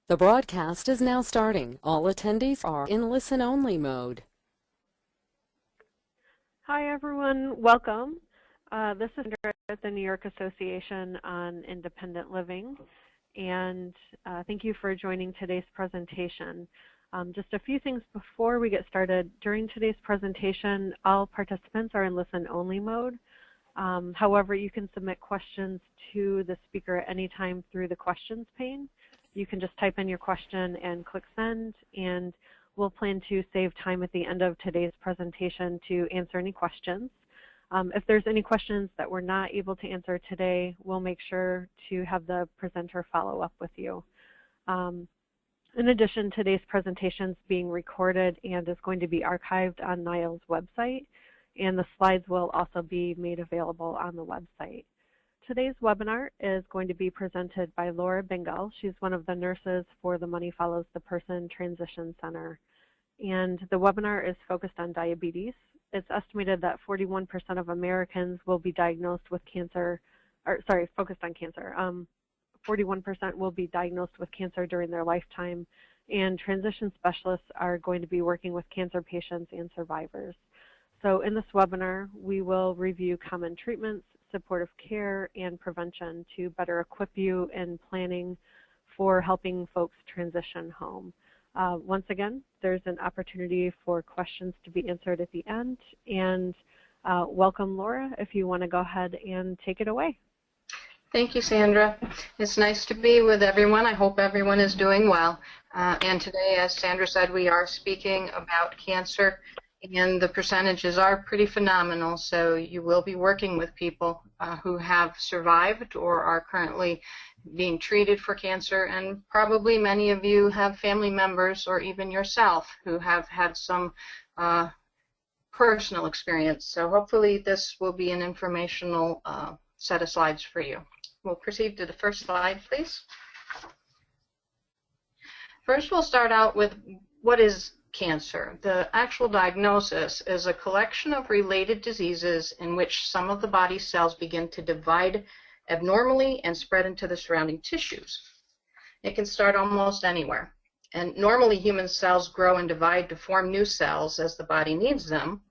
The broadcast is now starting. All attendees are in listen-only mode. Hi, everyone. Welcome. This is Sandra at the New York Association on Independent Living, and thank you for joining today's presentation. Just a few things before we get started. During today's presentation, all participants are in listen-only mode. However, you can submit questions to the speaker at any time through the questions pane. You can just type in your question and click send, and we'll plan to save time at the end of today's presentation to answer any questions. If there's any questions that we're not able to answer today, we'll make sure to have the presenter follow up with you. In addition, today's presentation is being recorded and is going to be archived on NYAIL's website, and the slides will also be made available on the website. Today's webinar is going to be presented by Laura Bingell. She's one of the nurses for the Money Follows the Person Transition Center. And the webinar is focused on diabetes. It's estimated that 41% of Americans will be diagnosed with cancer, focused on cancer. 41% will be diagnosed with cancer during their lifetime, and transition specialists are going to be working with cancer patients and survivors. So in this webinar, we will review common treatments, supportive care, and prevention to better equip you in planning for helping folks transition home. Once again, there's an opportunity for questions to be answered at the end. And welcome, Laura, if you want to go ahead and take it away. Thank you, Sandra. It's nice to be with everyone. I hope everyone is doing well. And today, as Sandra said, we are speaking about cancer, and the percentages are pretty phenomenal. So you will be working with people who have survived or are currently being treated for cancer, and probably many of you have family members or even yourself who have had some personal experience. So hopefully this will be an informational set of slides for you. We'll proceed to the first slide, please. First, we'll start out with what is cancer. The actual diagnosis is a collection of related diseases in which some of the body's cells begin to divide abnormally and spread into the surrounding tissues. It can start almost anywhere. And normally human cells grow and divide to form new cells as the body needs them.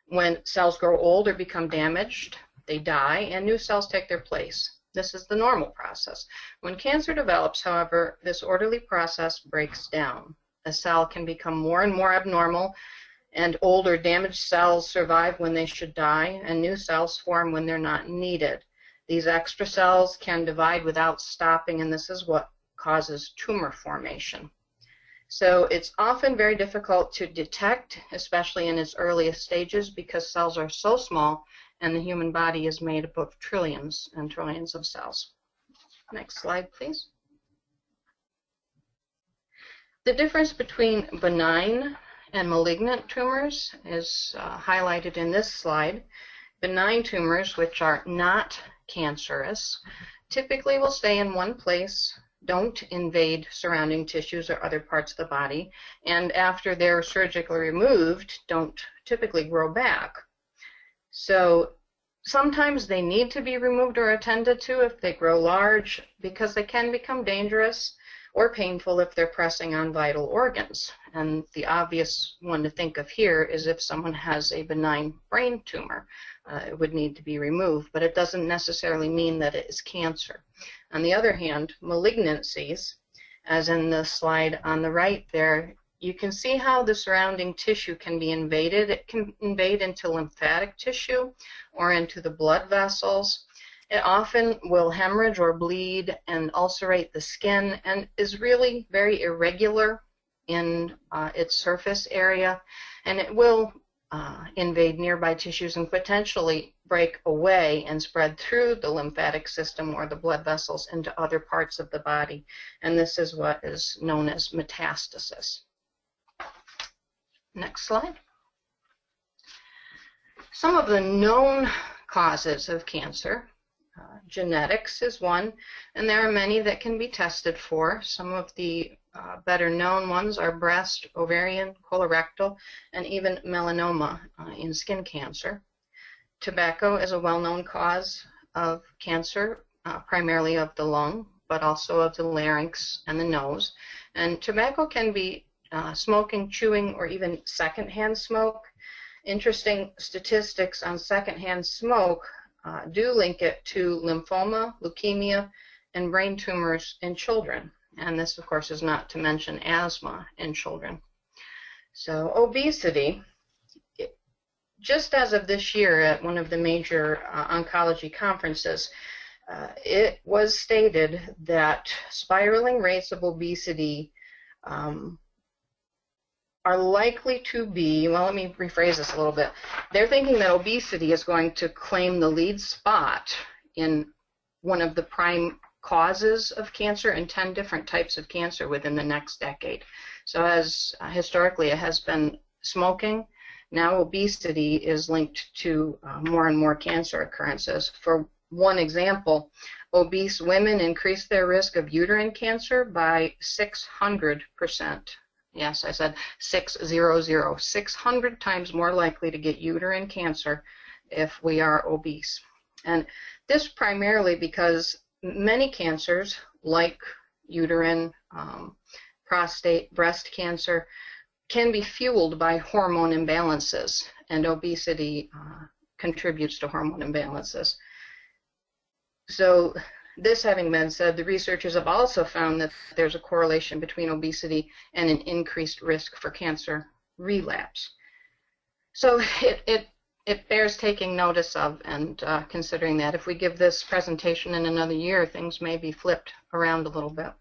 When cells grow old or become damaged, they die and new cells take their place. This is the normal process. When cancer develops, however, this orderly process breaks down. A cell can become more and more abnormal, and old or damaged cells survive when they should die, and new cells form when they're not needed. These extra cells can divide without stopping, and this is what causes tumor formation. So it's often very difficult to detect, especially in its earliest stages, because cells are so small, and the human body is made up of trillions and trillions of cells. Next slide, please. The difference between benign and malignant tumors is highlighted in this slide. Benign tumors, which are not cancerous, typically will stay in one place, don't invade surrounding tissues or other parts of the body, and after they're surgically removed, don't typically grow back. So sometimes they need to be removed or attended to if they grow large, because they can become dangerous or painful if they're pressing on vital organs. And the obvious one to think of here is if someone has a benign brain tumor, it would need to be removed, but it doesn't necessarily mean that it is cancer. On the other hand, malignancies, as in the slide on the right there, you can see how the surrounding tissue can be invaded. It can invade into lymphatic tissue or into the blood vessels. It often will hemorrhage or bleed and ulcerate the skin, and is really very irregular in its surface area, and it will invade nearby tissues and potentially break away and spread through the lymphatic system or the blood vessels into other parts of the body, and this is what is known as metastasis. Next slide. Some of the known causes of cancer. Genetics is one, and there are many that can be tested for. Some of the better known ones are breast, ovarian, colorectal, and even melanoma in skin cancer. Tobacco is a well-known cause of cancer, primarily of the lung, but also of the larynx and the nose. And tobacco can be smoking, chewing, or even secondhand smoke. Interesting statistics on secondhand smoke do link it to lymphoma, leukemia, and brain tumors in children. And this, of course, is not to mention asthma in children. So obesity, just as of this year at one of the major oncology conferences, it was stated that spiraling rates of obesity are likely to be, well, let me rephrase this a little bit. They're thinking that obesity is going to claim the lead spot in one of the prime causes of cancer and 10 different types of cancer within the next decade. So as historically it has been smoking, now obesity is linked to more and more cancer occurrences. For one example, obese women increase their risk of uterine cancer by 600%. Yes, I said 600, 600 times more likely to get uterine cancer if we are obese. And this primarily because many cancers, like uterine, prostate, breast cancer, can be fueled by hormone imbalances, and obesity contributes to hormone imbalances. So this having been said, the researchers have also found that there's a correlation between obesity and an increased risk for cancer relapse. So it bears taking notice of and considering that if we give this presentation in another year, things may be flipped around a little bit.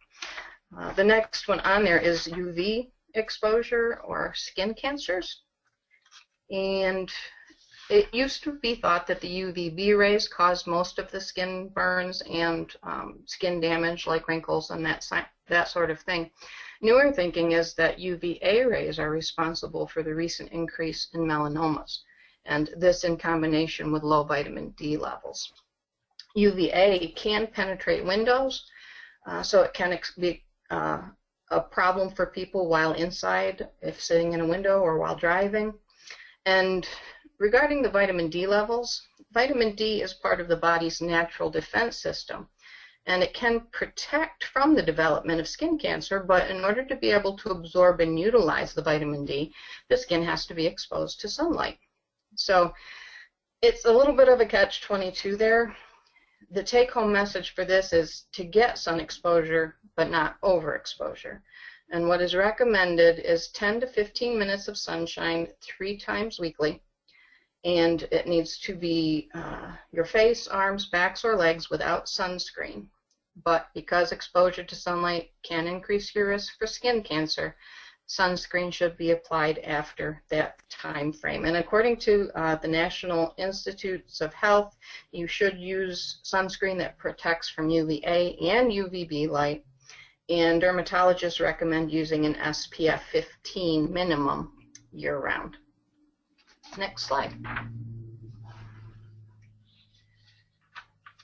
The next one on there is UV exposure or skin cancers. And it used to be thought that the UVB rays caused most of the skin burns and skin damage like wrinkles and that sort of thing. Newer thinking is that UVA rays are responsible for the recent increase in melanomas, and this in combination with low vitamin D levels. UVA can penetrate windows, so it can be a problem for people while inside, if sitting in a window or while driving. And regarding the vitamin D levels, vitamin D is part of the body's natural defense system, and it can protect from the development of skin cancer, but in order to be able to absorb and utilize the vitamin D, the skin has to be exposed to sunlight. So it's a little bit of a catch-22 there. The take-home message for this is to get sun exposure, but not overexposure. And what is recommended is 10 to 15 minutes of sunshine 3 times weekly. And it needs to be your face, arms, backs, or legs without sunscreen. But because exposure to sunlight can increase your risk for skin cancer, sunscreen should be applied after that time frame. And according to the National Institutes of Health, you should use sunscreen that protects from UVA and UVB light. And dermatologists recommend using an SPF 15 minimum year-round. Next slide.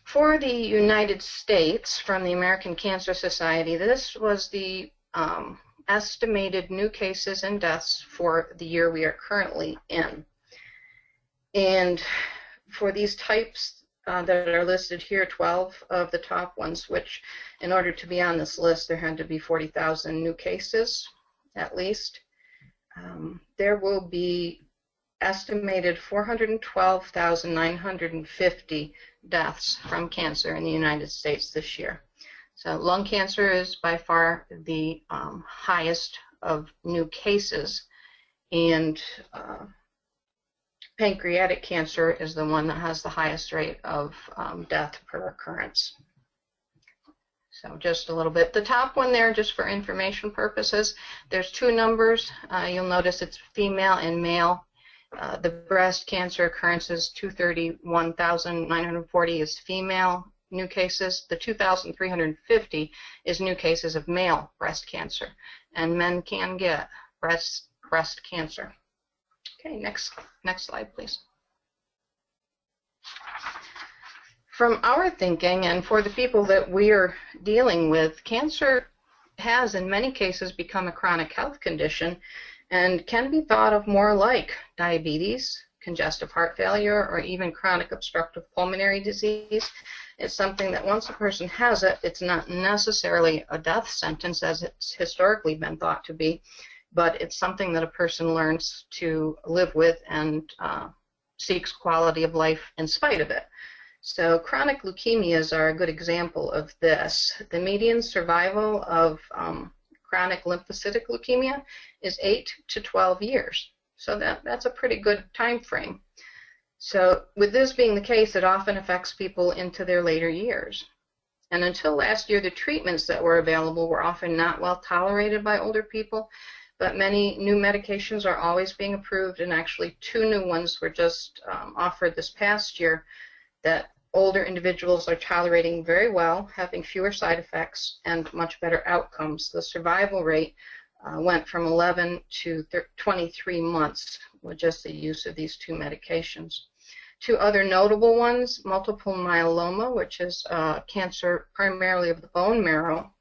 For the United States, from the American Cancer Society, this was the estimated new cases and deaths for the year we are currently in. And for these types that are listed here, 12 of the top ones, which in order to be on this list, there had to be 40,000 new cases at least. There will be estimated 412,950 deaths from cancer in the United States this year. So lung cancer is by far the highest of new cases, and pancreatic cancer is the one that has the highest rate of death per occurrence. So just a little bit. The top one there, just for information purposes, there's 2 numbers. You'll notice it's female and male. The breast cancer occurrences, 231,940 is female new cases. The 2,350 is new cases of male breast cancer. And men can get breast cancer. Okay, next slide, please. From our thinking, and for the people that we are dealing with, cancer has in many cases become a chronic health condition and can be thought of more like diabetes, congestive heart failure, or even chronic obstructive pulmonary disease. It's something that once a person has it, it's not necessarily a death sentence as it's historically been thought to be, but it's something that a person learns to live with and seeks quality of life in spite of it. So chronic leukemias are a good example of this. The median survival of chronic lymphocytic leukemia is 8 to 12 years. So that's a pretty good time frame. So with this being the case, it often affects people into their later years. And until last year, the treatments that were available were often not well tolerated by older people, but many new medications are always being approved, and actually 2 new ones were just offered this past year that older individuals are tolerating very well, having fewer side effects and much better outcomes. The survival rate went from 11 to 23 months with just the use of these 2 medications. 2 other notable ones, multiple myeloma, which is cancer primarily of the bone marrow.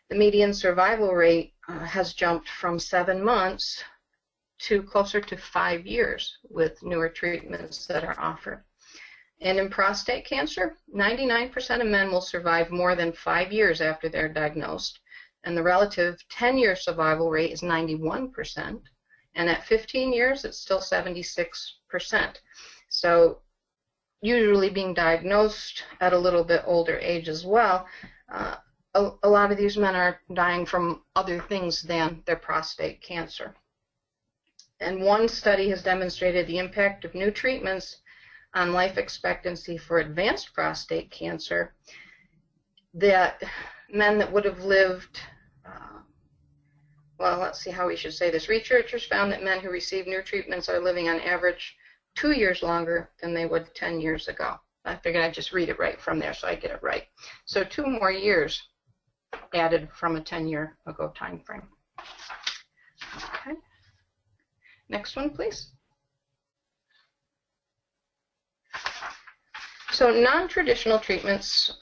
The median survival rate has jumped from 7 months to closer to 5 years with newer treatments that are offered. And in prostate cancer, 99% of men will survive more than 5 years after they're diagnosed, and the relative 10-year survival rate is 91%, and at 15 years, it's still 76%. So usually being diagnosed at a little bit older age as well, a lot of these men are dying from other things than their prostate cancer. And one study has demonstrated the impact of new treatments on life expectancy for advanced prostate cancer, that men that would have lived, well, let's see how we should say this. Researchers found that men who receive new treatments are living on average 2 years longer than they would 10 years ago. I figured I'd just read it right from there so I get it right. So 2 more years added from a 10-year ago time frame. Okay. Next one, please. So non-traditional treatments,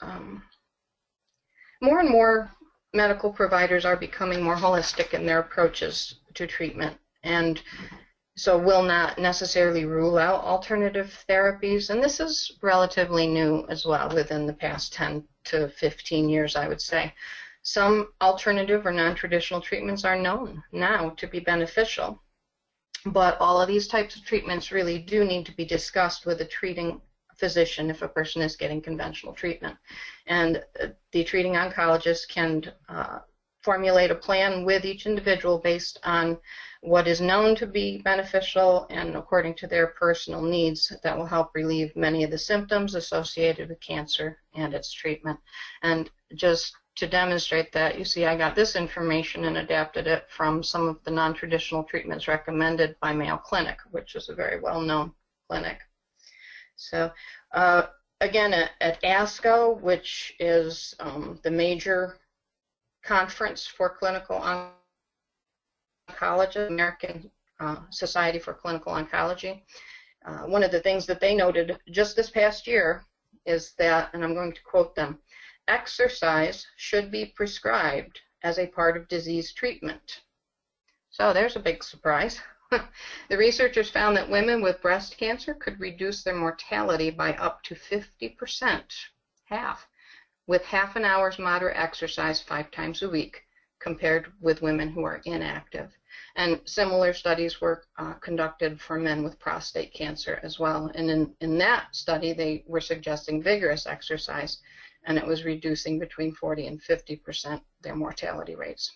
more and more medical providers are becoming more holistic in their approaches to treatment, and so will not necessarily rule out alternative therapies. And this is relatively new as well within the past 10 to 15 years, I would say. Some alternative or non-traditional treatments are known now to be beneficial, but all of these types of treatments really do need to be discussed with a treating physician if a person is getting conventional treatment. And the treating oncologist can formulate a plan with each individual based on what is known to be beneficial and according to their personal needs that will help relieve many of the symptoms associated with cancer and its treatment. And just to demonstrate that, you see I got this information and adapted it from some of the non-traditional treatments recommended by Mayo Clinic, which is a very well-known clinic. So again, at ASCO, which is the major conference for clinical oncology, American Society for Clinical Oncology, one of the things that they noted just this past year is that, and I'm going to quote them, exercise should be prescribed as a part of disease treatment. So there's a big surprise. The researchers found that women with breast cancer could reduce their mortality by up to 50%, half, with half an hour's moderate exercise 5 times a week, compared with women who are inactive. And similar studies were conducted for men with prostate cancer as well. And in that study, they were suggesting vigorous exercise, and it was reducing between 40 and 50% their mortality rates.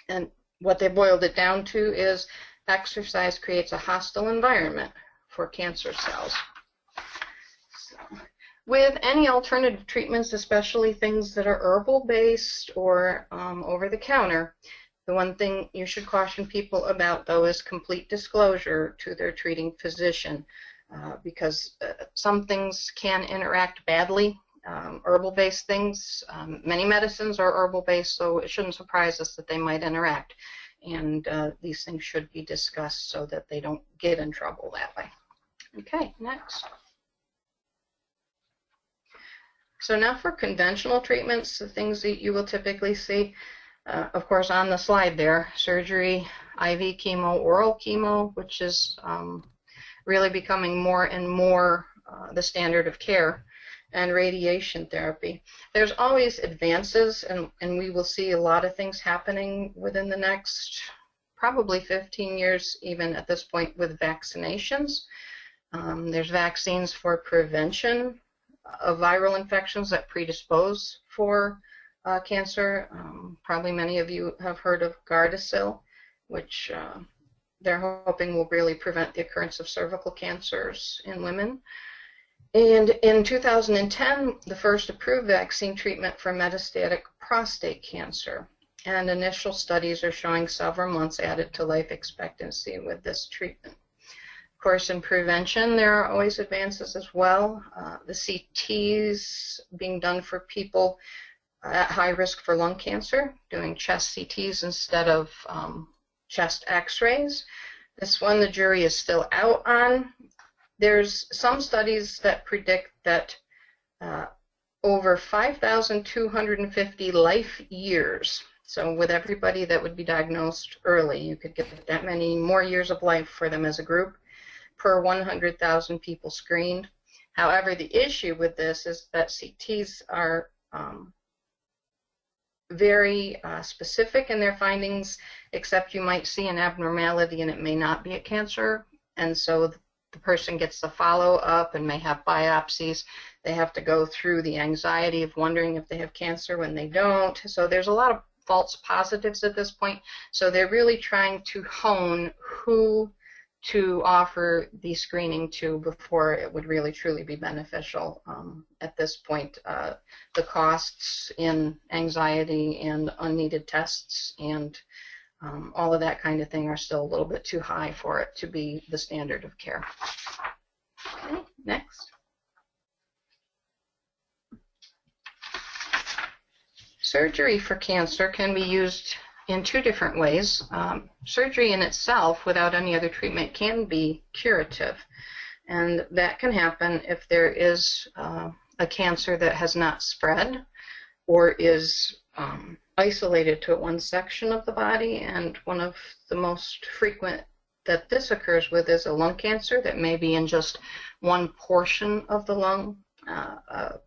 And what they boiled it down to is exercise creates a hostile environment for cancer cells. So, with any alternative treatments, especially things that are herbal-based or over-the-counter, the one thing you should caution people about, though, is complete disclosure to their treating physician, because some things can interact badly. Herbal-based things, many medicines are herbal-based, so it shouldn't surprise us that they might interact. And these things should be discussed so that they don't get in trouble that way. Okay, next. So now for conventional treatments, the things that you will typically see, of course, on the slide there, surgery, IV chemo, oral chemo, which is really becoming more and more the standard of care. and radiation therapy. There's always advances, and we will see a lot of things happening within the next probably 15 years, even at this point, with vaccinations. There's vaccines for prevention of viral infections that predispose for cancer. Probably many of you have heard of Gardasil, which they're hoping will really prevent the occurrence of cervical cancers in women. And in 2010, the first approved vaccine treatment for metastatic prostate cancer. And initial studies are showing several months added to life expectancy with this treatment. Of course, in prevention, there are always advances as well. The CTs being done for people at high risk for lung cancer, doing chest CTs instead of chest x-rays. This one the jury is still out on. There's some studies that predict that over 5,250 life years, so with everybody that would be diagnosed early, you could get that many more years of life for them as a group per 100,000 people screened. However, the issue with this is that CTs are very specific in their findings, except you might see an abnormality and it may not be a cancer, and so the person gets the follow-up and may have biopsies. They have to go through the anxiety of wondering if they have cancer when they don't. So there's a lot of false positives at this point. So they're really trying to hone who to offer the screening to before it would really truly be beneficial. At this point, the costs in anxiety and unneeded tests and all of that kind of thing are still a little bit too high for it to be the standard of care. Okay, next. Surgery for cancer can be used in two different ways. Surgery in itself, without any other treatment, can be curative. And that can happen if there is a cancer that has not spread or is isolated to one section of the body. And one of the most frequent that this occurs with is a lung cancer that may be in just one portion of the lung.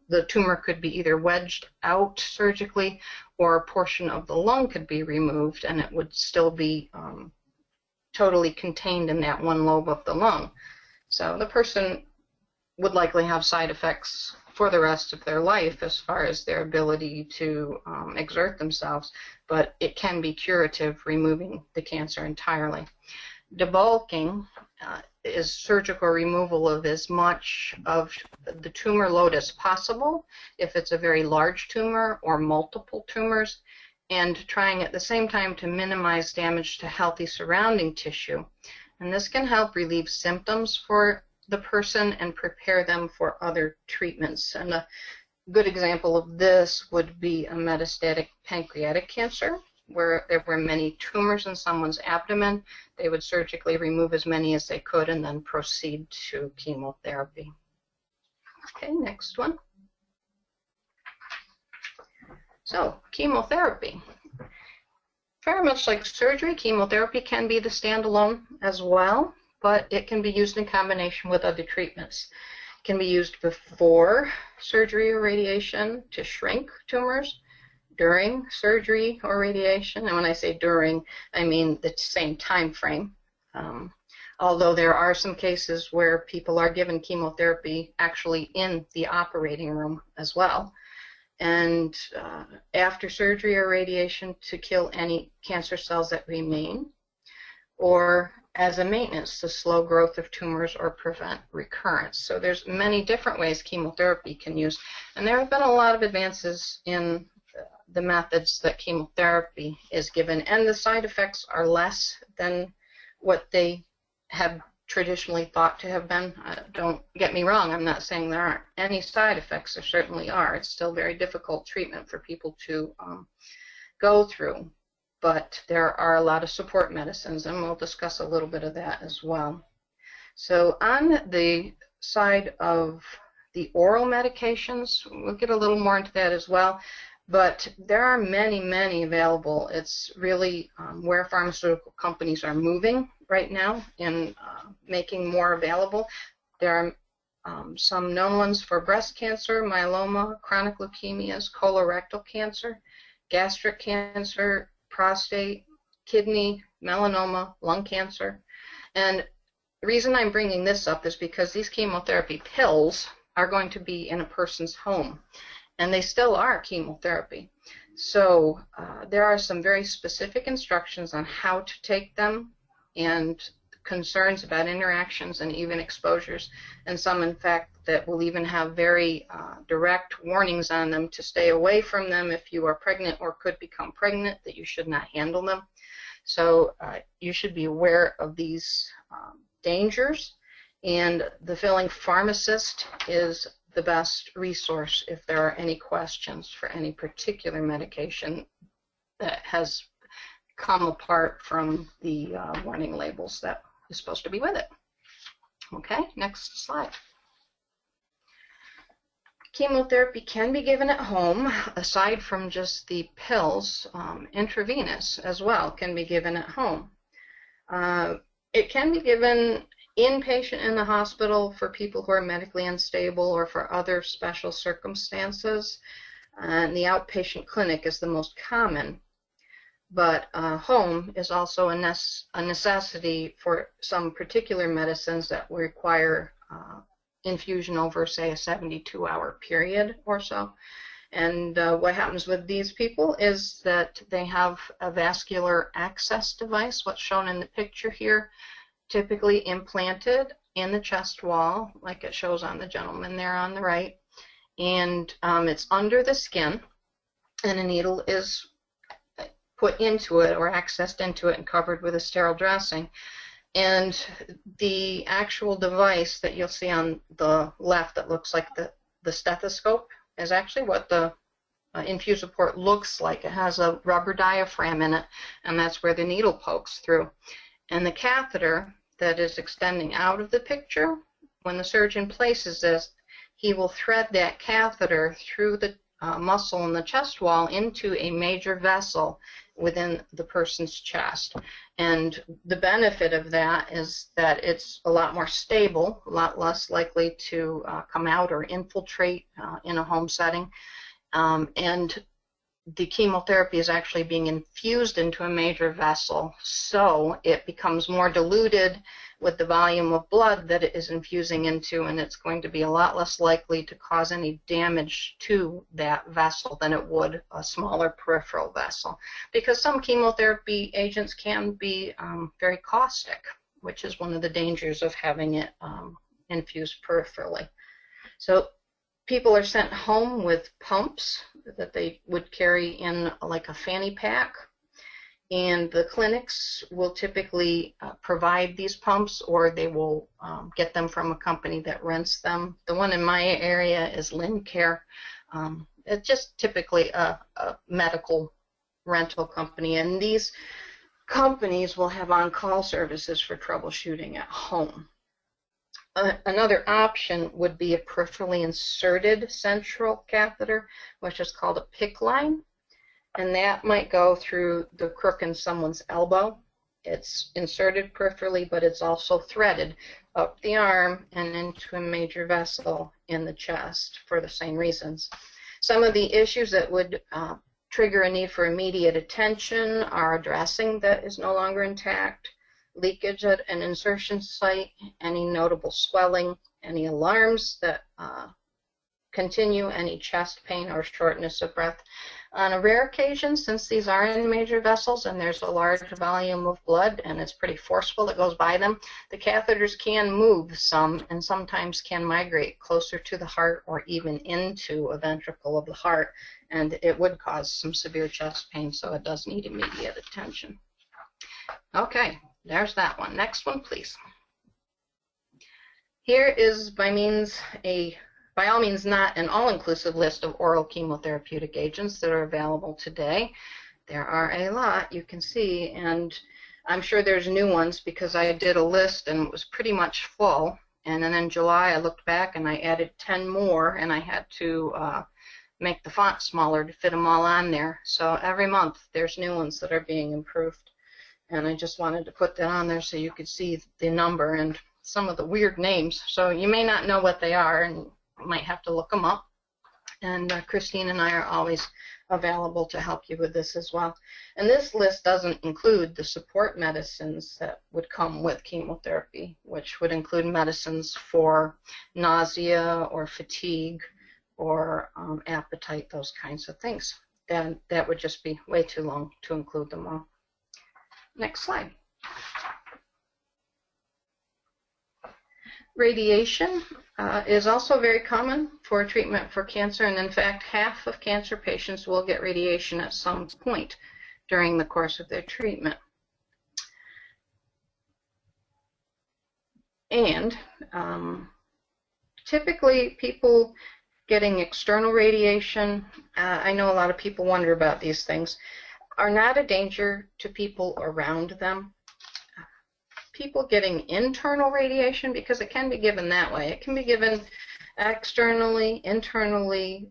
The tumor could be either wedged out surgically, or a portion of the lung could be removed and it would still be totally contained in that one lobe of the lung. So the person would likely have side effects for the rest of their life as far as their ability to exert themselves, but it can be curative, removing the cancer entirely. Debulking is surgical removal of as much of the tumor load as possible if it's a very large tumor or multiple tumors, and trying at the same time to minimize damage to healthy surrounding tissue. And this can help relieve symptoms for the person and prepare them for other treatments. And a good example of this would be a metastatic pancreatic cancer, where there were many tumors in someone's abdomen. They would surgically remove as many as they could and then proceed to chemotherapy. Okay, next one. So, chemotherapy. Very much like surgery, chemotherapy can be the standalone as well, but it can be used in combination with other treatments. It can be used before surgery or radiation to shrink tumors, during surgery or radiation, and when I say during, I mean the same time frame. Although there are some cases where people are given chemotherapy actually in the operating room as well. And after surgery or radiation to kill any cancer cells that remain, or as a maintenance to slow growth of tumors or prevent recurrence. So there's many different ways chemotherapy can use, and there have been a lot of advances in the methods that chemotherapy is given, and the side effects are less than what they have traditionally thought to have been. Don't get me wrong, I'm not saying there aren't any side effects. There certainly are. It's still very difficult treatment for people to go through, but there are a lot of support medicines, and we'll discuss a little bit of that as well. So on the side of the oral medications, we'll get a little more into that as well. But there are many, many available. It's really where pharmaceutical companies are moving right now in making more available. There are some known ones for breast cancer, myeloma, chronic leukemias, colorectal cancer, gastric cancer, prostate, kidney, melanoma, lung cancer. And the reason I'm bringing this up is because these chemotherapy pills are going to be in a person's home, and they still are chemotherapy. So there are some very specific instructions on how to take them and concerns about interactions and even exposures, and some, in fact, that will even have very direct warnings on them to stay away from them if you are pregnant or could become pregnant, that you should not handle them. So you should be aware of these dangers, and the filling pharmacist is the best resource if there are any questions for any particular medication that has come apart from the warning labels that is supposed to be with it. Okay, next slide. Chemotherapy can be given at home, aside from just the pills. Intravenous as well can be given at home. It can be given inpatient in the hospital for people who are medically unstable or for other special circumstances. And the outpatient clinic is the most common. But home is also a necessity for some particular medicines that require infusion over, say, a 72-hour period or so. And what happens with these people is that they have a vascular access device, what's shown in the picture here, typically implanted in the chest wall, like it shows on the gentleman there on the right. And it's under the skin, and a needle is put into it or accessed into it and covered with a sterile dressing. And the actual device that you'll see on the left that looks like the stethoscope is actually what the infuser port looks like. It has a rubber diaphragm in it, and that's where the needle pokes through. And the catheter that is extending out of the picture, when the surgeon places this, he will thread that catheter through the muscle in the chest wall into a major vessel within the person's chest. And the benefit of that is that it's a lot more stable, a lot less likely to come out or infiltrate in a home setting. And the chemotherapy is actually being infused into a major vessel, so it becomes more diluted with the volume of blood that it is infusing into, and it's going to be a lot less likely to cause any damage to that vessel than it would a smaller peripheral vessel, because some chemotherapy agents can be very caustic, which is one of the dangers of having it infused peripherally. So people are sent home with pumps that they would carry in like a fanny pack, and the clinics will typically provide these pumps, or they will get them from a company that rents them. The one in my area is Lincare. It's just typically a medical rental company, and these companies will have on-call services for troubleshooting at home. Another option would be a peripherally inserted central catheter, which is called a PICC line, and that might go through the crook in someone's elbow. It's inserted peripherally, but it's also threaded up the arm and into a major vessel in the chest for the same reasons. Some of the issues that would trigger a need for immediate attention are a dressing that is no longer intact, leakage at an insertion site, any notable swelling, any alarms that continue, any chest pain or shortness of breath. On a rare occasion, since these are in major vessels and there's a large volume of blood and it's pretty forceful that goes by them, the catheters can move some and sometimes can migrate closer to the heart or even into a ventricle of the heart, and it would cause some severe chest pain, so it does need immediate attention. Okay, there's that one. Next one, please. Here is by all means not an all-inclusive list of oral chemotherapeutic agents that are available today. There are a lot, you can see, and I'm sure there's new ones because I did a list and it was pretty much full. And then in July I looked back and I added 10 more, and I had to make the font smaller to fit them all on there. So every month there's new ones that are being improved. And I just wanted to put that on there so you could see the number, and some of the weird names, so you may not know what they are, and you might have to look them up. And Christine and I are always available to help you with this as well. And this list doesn't include the support medicines that would come with chemotherapy, which would include medicines for nausea or fatigue or appetite, those kinds of things. And that would just be way too long to include them all. Next slide. Radiation is also very common for treatment for cancer, and in fact, half of cancer patients will get radiation at some point during the course of their treatment. And typically, people getting external radiation, I know a lot of people wonder about these things, are not a danger to people around them. People getting internal radiation, because it can be given that way. It can be given externally, internally,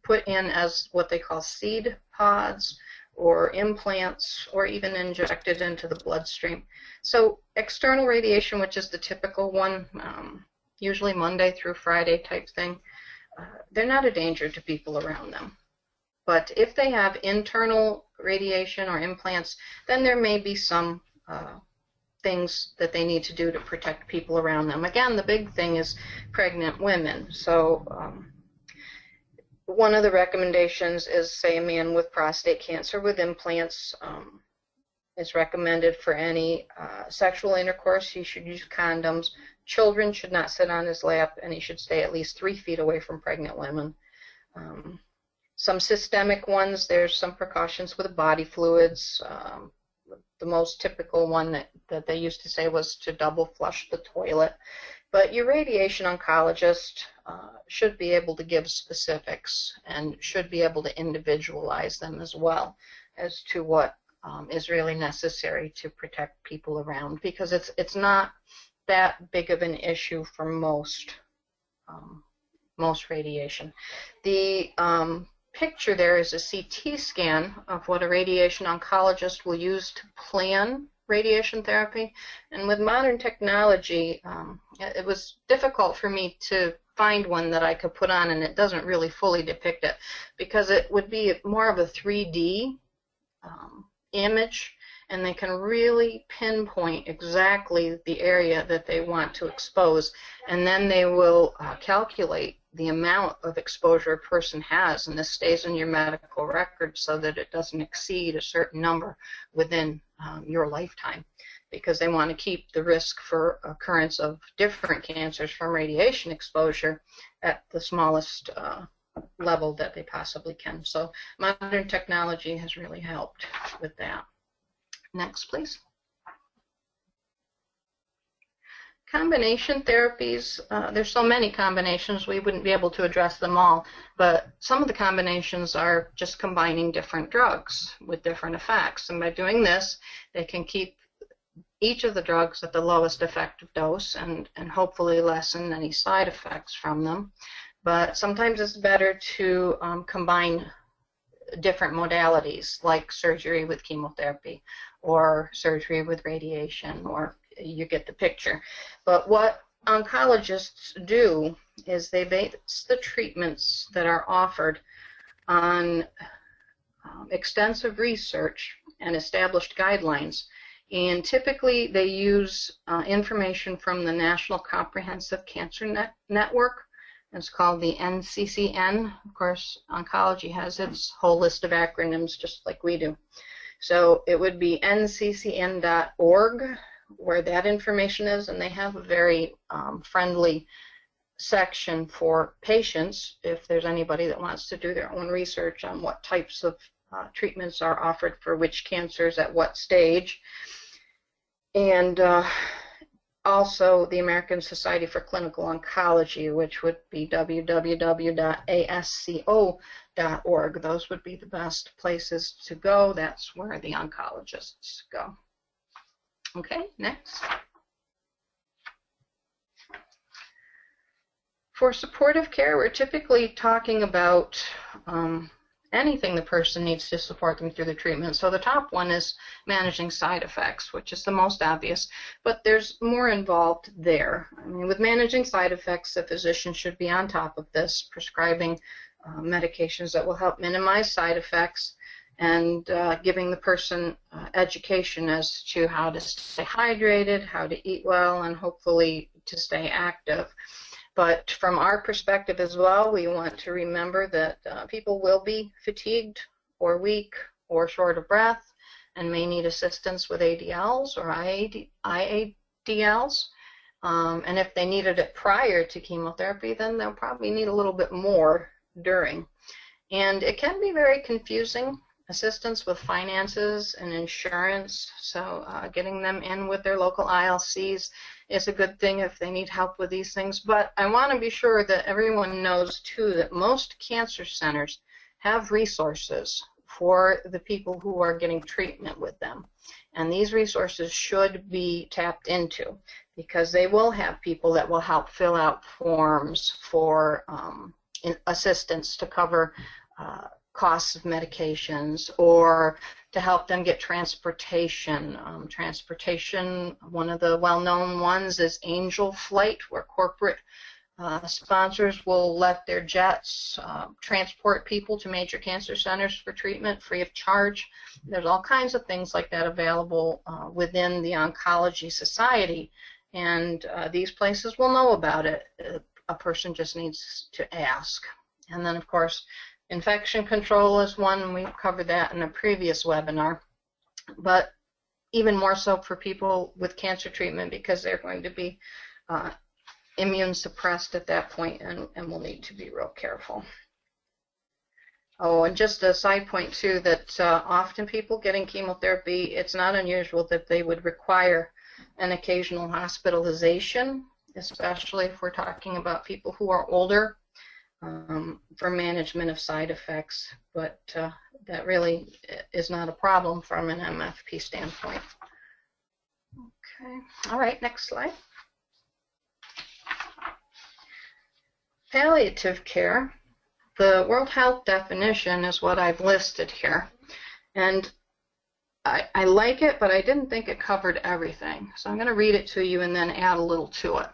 put in as what they call seed pods or implants, or even injected into the bloodstream. So external radiation, which is the typical one, usually Monday through Friday type thing, they're not a danger to people around them. But if they have internal radiation or implants, then there may be some things that they need to do to protect people around them. Again, the big thing is pregnant women. So one of the recommendations is, say, a man with prostate cancer with implants is recommended for any sexual intercourse. He should use condoms. Children should not sit on his lap, and he should stay at least 3 feet away from pregnant women. Some systemic ones, there's some precautions with body fluids. The most typical one that they used to say was to double flush the toilet. But your radiation oncologist should be able to give specifics and should be able to individualize them as well as to what is really necessary to protect people around, because it's not that big of an issue for most radiation. The picture there is a CT scan of what a radiation oncologist will use to plan radiation therapy. And with modern technology, it was difficult for me to find one that I could put on, and it doesn't really fully depict it, because it would be more of a 3D image, and they can really pinpoint exactly the area that they want to expose, and then they will calculate the amount of exposure a person has, and this stays in your medical record so that it doesn't exceed a certain number within your lifetime, because they want to keep the risk for occurrence of different cancers from radiation exposure at the smallest level that they possibly can. So modern technology has really helped with that. Next, please. Combination therapies, there's so many combinations we wouldn't be able to address them all, but some of the combinations are just combining different drugs with different effects, and by doing this they can keep each of the drugs at the lowest effective dose and hopefully lessen any side effects from them. But sometimes it's better to combine different modalities, like surgery with chemotherapy or surgery with radiation, or you get the picture. But what oncologists do is they base the treatments that are offered on extensive research and established guidelines. And typically they use information from the National Comprehensive Cancer Network. It's called the NCCN. Of course, oncology has its whole list of acronyms just like we do. So it would be nccn.org where that information is, and they have a very friendly section for patients if there's anybody that wants to do their own research on what types of treatments are offered for which cancers at what stage. And also the American Society for Clinical Oncology, which would be www.asco.org. Those would be the best places to go. That's where the oncologists go. Okay, next. For supportive care, we're typically talking about anything the person needs to support them through the treatment. So the top one is managing side effects, which is the most obvious, but there's more involved there. I mean, with managing side effects, the physician should be on top of this, prescribing medications that will help minimize side effects, and giving the person education as to how to stay hydrated, how to eat well, and hopefully to stay active. But from our perspective as well, we want to remember that people will be fatigued or weak or short of breath and may need assistance with ADLs or IADLs. And if they needed it prior to chemotherapy, then they'll probably need a little bit more during. And it can be very confusing, assistance with finances and insurance, so getting them in with their local ILCs is a good thing if they need help with these things. But I want to be sure that everyone knows too that most cancer centers have resources for the people who are getting treatment with them, and these resources should be tapped into, because they will have people that will help fill out forms for assistance to cover costs of medications, or to help them get transportation. Transportation, one of the well-known ones is Angel Flight, where corporate sponsors will let their jets transport people to major cancer centers for treatment free of charge. There's all kinds of things like that available within the Oncology Society, and these places will know about it. A person just needs to ask. And then, of course, infection control is one. We've covered that in a previous webinar, but even more so for people with cancer treatment, because they're going to be immune suppressed at that point, and will need to be real careful. Oh, and just a side point too, that often people getting chemotherapy, it's not unusual that they would require an occasional hospitalization, especially if we're talking about people who are older, for management of side effects, but that really is not a problem from an MFP standpoint. Okay, all right, next slide. Palliative care. The World Health definition is what I've listed here, and I like it, but I didn't think it covered everything, so I'm going to read it to you and then add a little to it.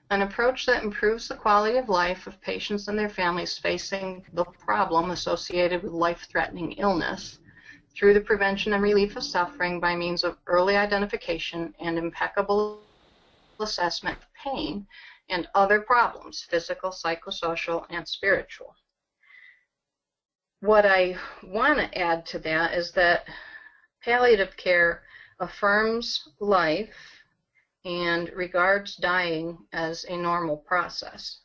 An approach that improves the quality of life of patients and their families facing the problem associated with life-threatening illness through the prevention and relief of suffering by means of early identification and impeccable assessment of pain and other problems, physical, psychosocial, and spiritual. What I want to add to that is that palliative care affirms life and regards dying as a normal process.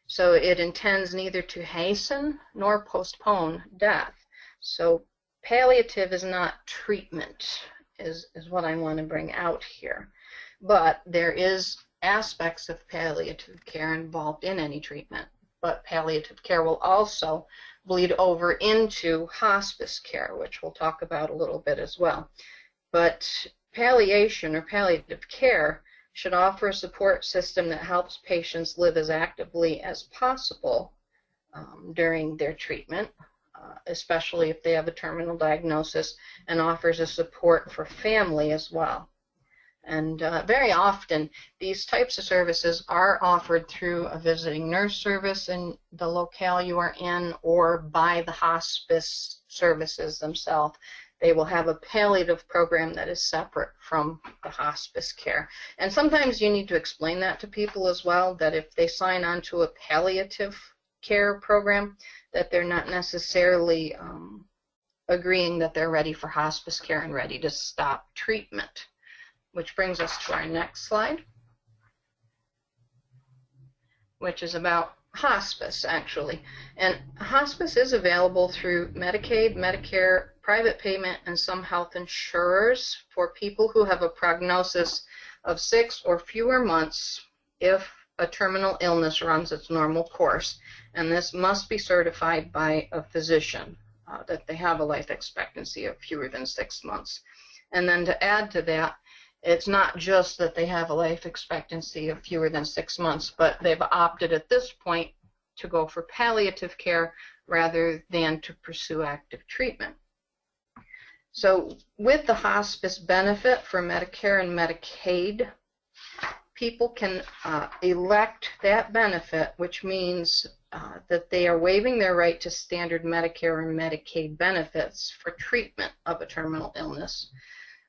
So it intends neither to hasten nor postpone death. So palliative is not treatment, is what I want to bring out here. But there is aspects of palliative care involved in any treatment. But palliative care will also bleed over into hospice care, which we'll talk about a little bit as well. But palliation or palliative care should offer a support system that helps patients live as actively as possible during their treatment, especially if they have a terminal diagnosis, and offers a support for family as well. And very often, these types of services are offered through a visiting nurse service in the locale you are in, or by the hospice services themselves. They will have a palliative program that is separate from the hospice care. And sometimes you need to explain that to people as well, that if they sign on to a palliative care program, that they're not necessarily agreeing that they're ready for hospice care and ready to stop treatment. Which brings us to our next slide, which is about hospice, actually. And hospice is available through Medicaid, Medicare, private payment, and some health insurers for people who have a prognosis of 6 or fewer months if a terminal illness runs its normal course. And this must be certified by a physician that they have a life expectancy of fewer than 6 months. And then to add to that, it's not just that they have a life expectancy of fewer than 6 months, but they've opted at this point to go for palliative care rather than to pursue active treatment. So with the hospice benefit for Medicare and Medicaid, people can elect that benefit, which means that they are waiving their right to standard Medicare and Medicaid benefits for treatment of a terminal illness.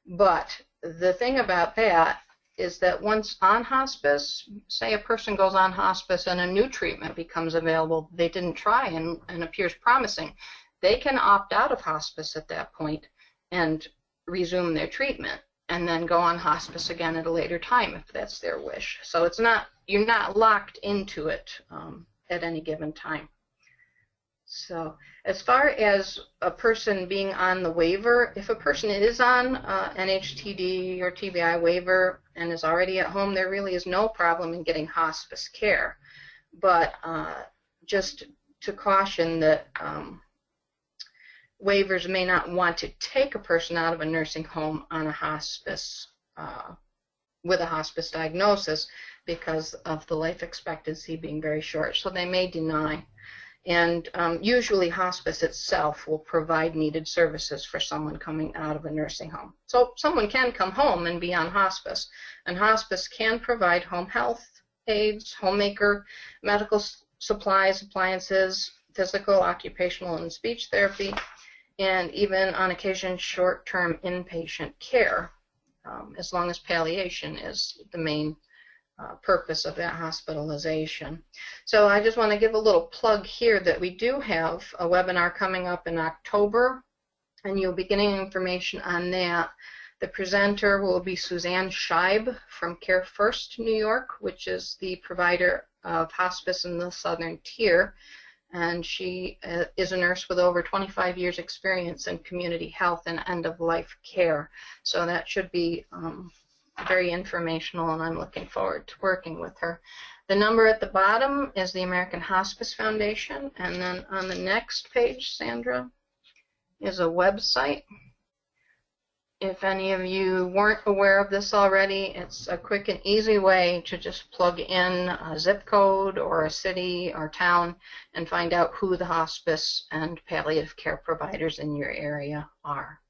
But the thing about that is that once on hospice, say a person goes on hospice and a new treatment becomes available they didn't try and appears promising, they can opt out of hospice at that point and resume their treatment and then go on hospice again at a later time if that's their wish. So it's not, you're not locked into it at any given time. So as far as a person being on the waiver, if a person is on NHTD or TBI waiver and is already at home, there really is no problem in getting hospice care. But just to caution that waivers may not want to take a person out of a nursing home on a hospice with a hospice diagnosis because of the life expectancy being very short. So they may deny. And usually hospice itself will provide needed services for someone coming out of a nursing home. So someone can come home and be on hospice. And hospice can provide home health aides, homemaker, medical supplies, appliances, physical, occupational, and speech therapy, and even on occasion short-term inpatient care, as long as palliation is the main purpose of that hospitalization. So I just want to give a little plug here that we do have a webinar coming up in October, and you'll be getting information on that. The presenter will be Suzanne Scheib from Care First New York, which is the provider of hospice in the Southern Tier, and she is a nurse with over 25 years experience in community health and end-of-life care. So that should be very informational, and I'm looking forward to working with her. The number at the bottom is the American Hospice Foundation, and then on the next page, Sandra, is a website. If any of you weren't aware of this already, it's a quick and easy way to just plug in a zip code or a city or town and find out who the hospice and palliative care providers in your area are.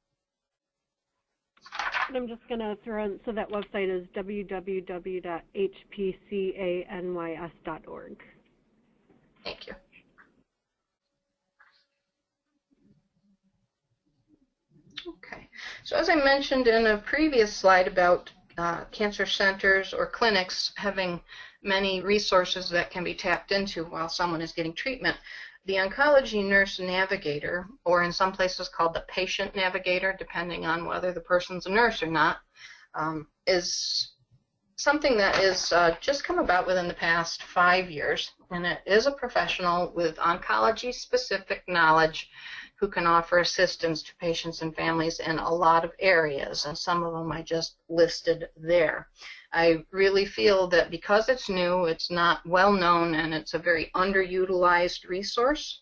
And I'm just going to throw in, so that website is www.hpcanys.org. Thank you. Okay, so as I mentioned in a previous slide about cancer centers or clinics having many resources that can be tapped into while someone is getting treatment, the oncology nurse navigator, or in some places called the patient navigator, depending on whether the person's a nurse or not, is something that is just come about within the past 5 years, and it is a professional with oncology-specific knowledge who can offer assistance to patients and families in a lot of areas, and some of them I just listed there. I really feel that because it's new, it's not well known, and it's a very underutilized resource.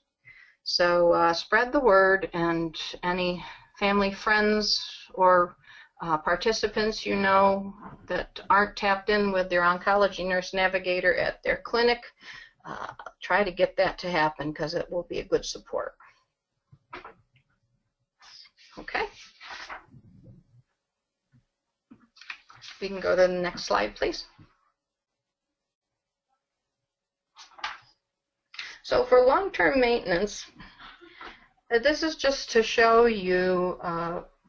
So spread the word, and any family, friends, or participants you know that aren't tapped in with their oncology nurse navigator at their clinic, try to get that to happen because it will be a good support. Okay. We can go to the next slide, please. So for long-term maintenance, this is just to show you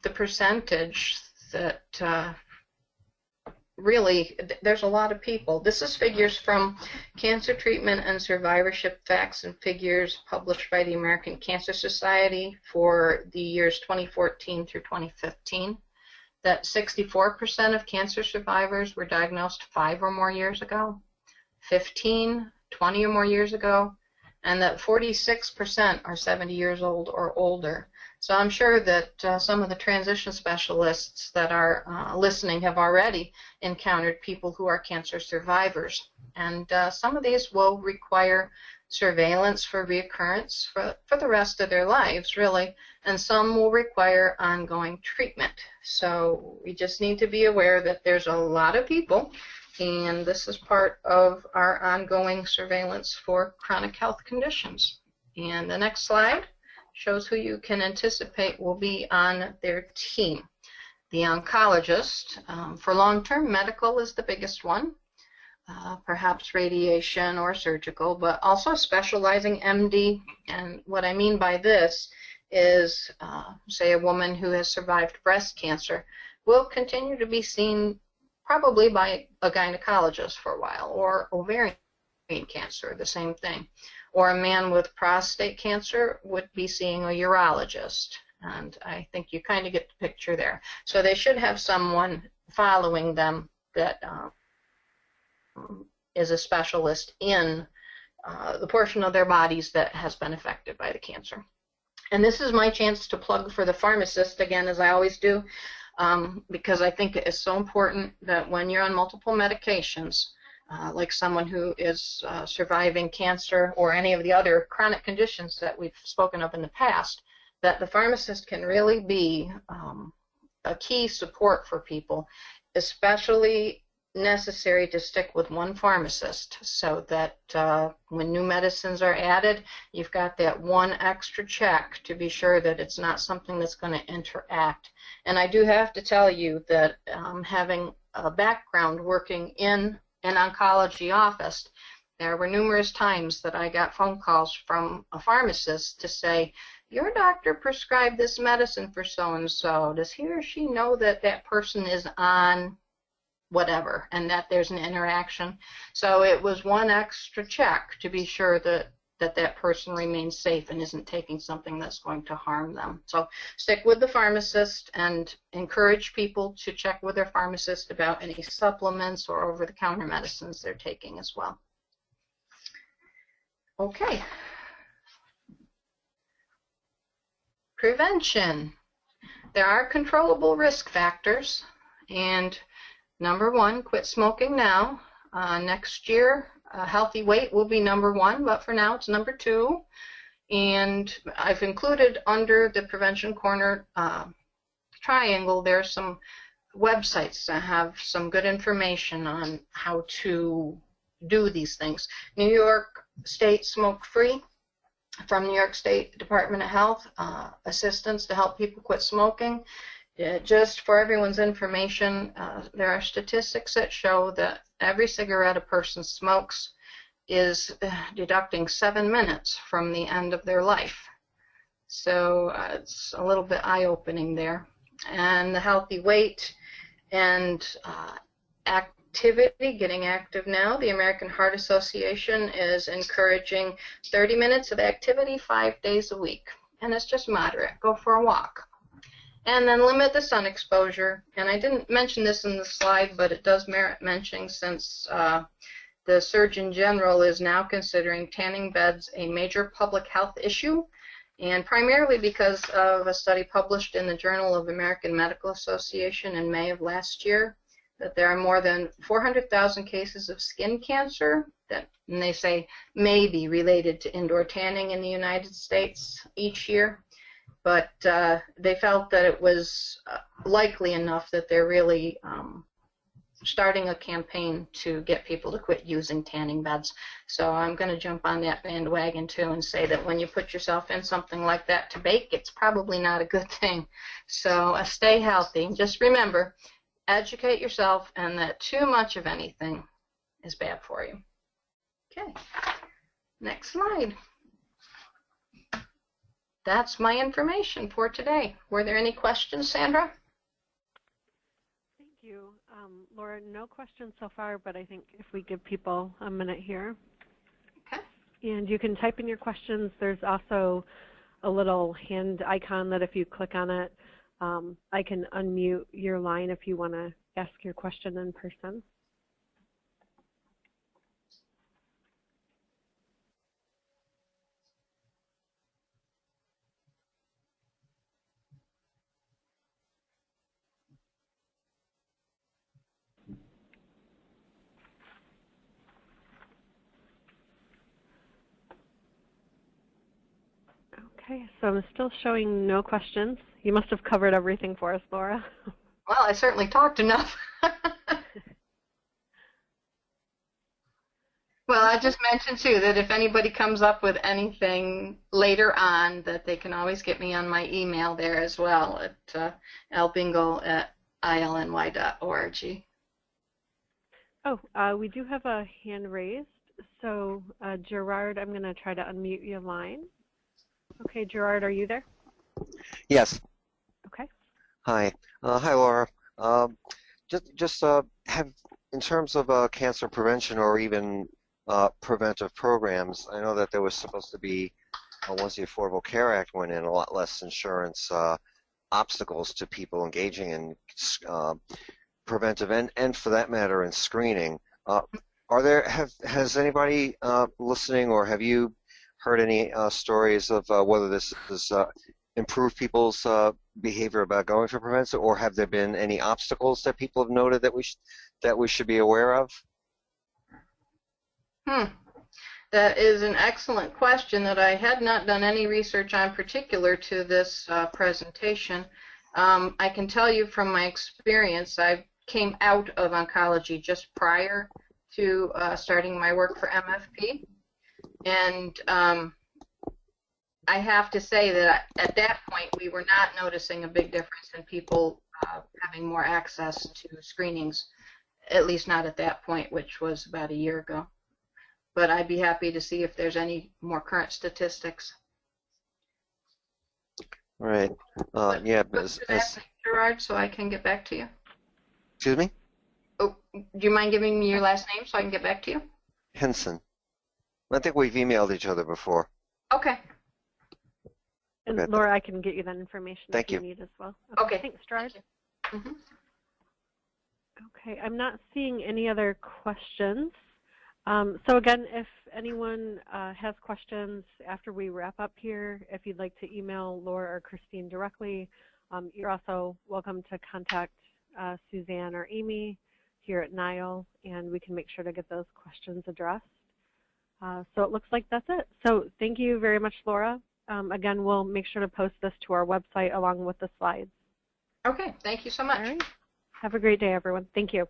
the percentage that really, there's a lot of people. This is figures from Cancer Treatment and Survivorship Facts and Figures published by the American Cancer Society for the years 2014 through 2015. That 64% of cancer survivors were diagnosed 5 or more years ago, 15, 20 or more years ago, and that 46% are 70 years old or older. So I'm sure that some of the transition specialists that are listening have already encountered people who are cancer survivors. And some of these will require surveillance for reoccurrence for the rest of their lives, really, and some will require ongoing treatment. So we just need to be aware that there's a lot of people, and this is part of our ongoing surveillance for chronic health conditions. And the next slide shows who you can anticipate will be on their team. The oncologist, for long-term medical is the biggest one, perhaps radiation or surgical, but also specializing MD. And what I mean by this is, say, a woman who has survived breast cancer will continue to be seen probably by a gynecologist for a while, or ovarian cancer, the same thing. Or a man with prostate cancer would be seeing a urologist. And I think you kind of get the picture there. So they should have someone following them that is a specialist in the portion of their bodies that has been affected by the cancer. And this is my chance to plug for the pharmacist again, as I always do, because I think it is so important that when you're on multiple medications, like someone who is surviving cancer or any of the other chronic conditions that we've spoken of in the past, that the pharmacist can really be a key support for people, especially necessary to stick with one pharmacist so that when new medicines are added, you've got that one extra check to be sure that it's not something that's going to interact. And I do have to tell you that having a background working in an oncology office, there were numerous times that I got phone calls from a pharmacist to say, your doctor prescribed this medicine for so-and-so. Does he or she know that that person is on whatever, and that there's an interaction? So it was one extra check to be sure that that person remains safe and isn't taking something that's going to harm them. So stick with the pharmacist and encourage people to check with their pharmacist about any supplements or over-the-counter medicines they're taking as well. Okay. Prevention. There are controllable risk factors, and number one, quit smoking now. Next year, healthy weight will be number one, but for now it's number two. And I've included under the Prevention Corner triangle, there's some websites that have some good information on how to do these things. New York State Smoke Free, from New York State Department of Health, assistance to help people quit smoking. Just for everyone's information, there are statistics that show that every cigarette a person smokes is deducting 7 minutes from the end of their life. So it's a little bit eye-opening there. And the healthy weight and activity, getting active now, the American Heart Association is encouraging 30 minutes of activity 5 days a week. And it's just moderate. Go for a walk. And then limit the sun exposure. And I didn't mention this in the slide, but it does merit mentioning since the Surgeon General is now considering tanning beds a major public health issue, and primarily because of a study published in the Journal of American Medical Association in May of last year, that there are more than 400,000 cases of skin cancer that, and they say, may be related to indoor tanning in the United States each year. But they felt that it was likely enough that they're really starting a campaign to get people to quit using tanning beds. So I'm going to jump on that bandwagon too and say that when you put yourself in something like that to bake, it's probably not a good thing. So stay healthy. Just remember, educate yourself, and that too much of anything is bad for you. Okay, next slide. That's my information for today. Were there any questions, Sandra? Thank you. Laura, no questions so far, but I think if we give people a minute here. Okay. And you can type in your questions. There's also a little hand icon that if you click on it, I can unmute your line if you want to ask your question in person. Okay, so I'm still showing no questions. You must have covered everything for us, Laura. Well, I certainly talked enough. Well, I'll just mention too that if anybody comes up with anything later on, that they can always get me on my email there as well at lbingell@ilny.org. Oh, we do have a hand raised. So Gerard, I'm going to try to unmute your line. Okay, Gerard, are you there? Yes. Okay. Hi. Hi, Laura. Have, in terms of cancer prevention or even preventive programs, I know that there was supposed to be, once the Affordable Care Act went in, a lot less insurance obstacles to people engaging in preventive and for that matter, in screening. Has anybody listening, or have you heard any stories of whether this has improved people's behavior about going for preventive, or have there been any obstacles that people have noted that we should be aware of? That is an excellent question that I had not done any research on particular to this presentation. I can tell you from my experience, I came out of oncology just prior to starting my work for MFP, and I have to say that at that point we were not noticing a big difference in people having more access to screenings, at least not at that point, which was about a year ago. But I'd be happy to see if there's any more current statistics. Right. Yeah. What's your last name, Gerard, so I can get back to you? Excuse me? Oh, do you mind giving me your last name so I can get back to you? Henson. I think we've emailed each other before. Okay. And Okay. Laura, I can get you that information Thank if you you. need as well. Okay. Thanks, Gerard. Mm-hmm. Okay, I'm not seeing any other questions. So again, if anyone has questions after we wrap up here, if you'd like to email Laura or Christine directly, you're also welcome to contact Suzanne or Amy here at NYAIL, and we can make sure to get those questions addressed. So it looks like that's it. So thank you very much, Laura. Again, we'll make sure to post this to our website along with the slides. Okay, thank you so much. All right. Have a great day, everyone. Thank you.